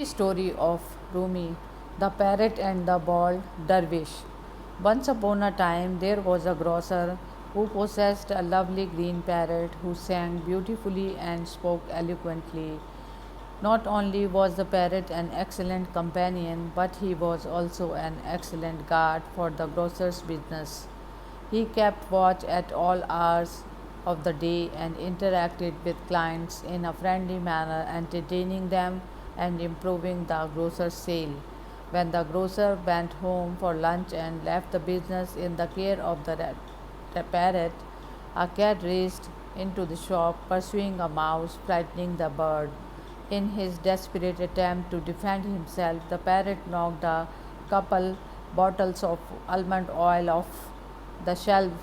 story of Rumi, the parrot and the bald dervish. Once upon a time, there was a grocer who possessed a lovely green parrot who sang beautifully and spoke eloquently. Not only was the parrot an excellent companion, but he was also an excellent guard for the grocer's business. He kept watch at all hours of the day and interacted with clients in a friendly manner, entertaining them and improving the grocer's sale. When the grocer went home for lunch and left the business in the care of the parrot, a cat raced into the shop, pursuing a mouse, frightening the bird. In his desperate attempt to defend himself, the parrot knocked a couple bottles of almond oil off the shelf,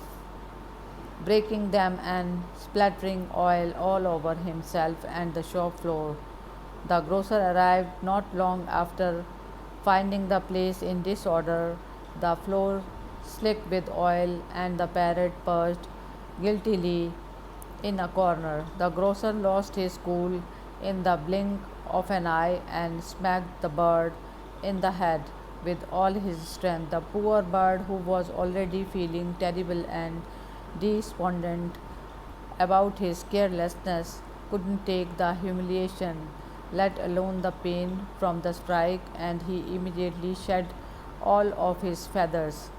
breaking them and splattering oil all over himself and the shop floor. The grocer arrived not long after, finding the place in disorder, the floor slick with oil, and the parrot perched guiltily in a corner. The grocer lost his cool in the blink of an eye and smacked the bird in the head with all his strength. The poor bird, who was already feeling terrible and despondent about his carelessness, couldn't take the humiliation, let alone the pain from the strike, and he immediately shed all of his feathers.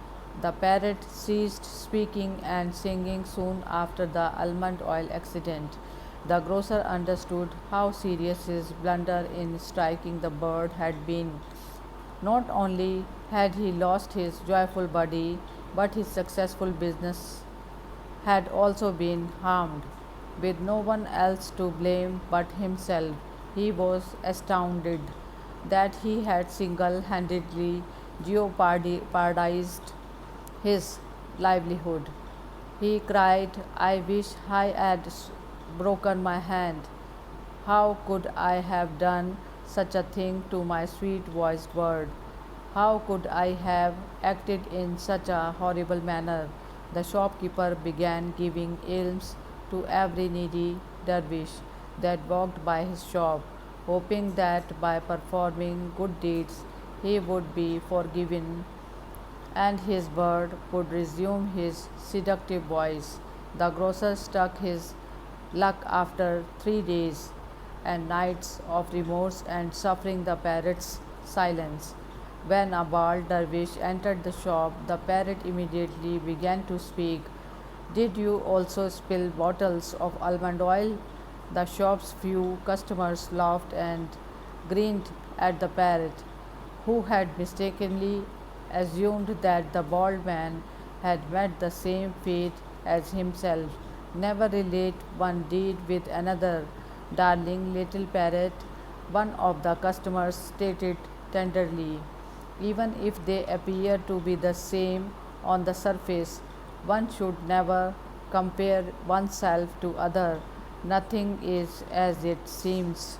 The parrot ceased speaking and singing soon after the almond oil accident. The grocer understood how serious his blunder in striking the bird had been. Not only had he lost his joyful body, but his successful business had also been harmed. With no one else to blame but himself, he was astounded that he had single handedly jeopardized his livelihood. He cried, I wish I had broken my hand. How could I have done such a thing to my sweet voiced bird? How could I have acted in such a horrible manner? The shopkeeper began giving alms to every needy dervish that walked by his shop, hoping that by performing good deeds he would be forgiven and his bird would resume his seductive voice. The grocer struck his luck after 3 days and nights of remorse and suffering the parrot's silence. When a bald dervish entered the shop, the parrot immediately began to speak. Did you also spill bottles of almond oil? The shop's few customers laughed and grinned at the parrot, who had mistakenly assumed that the bald man had met the same fate as himself. Never relate one deed with another, darling little parrot, one of the customers stated tenderly. Even if they appear to be the same on the surface, one should never compare oneself to other. Nothing is as it seems.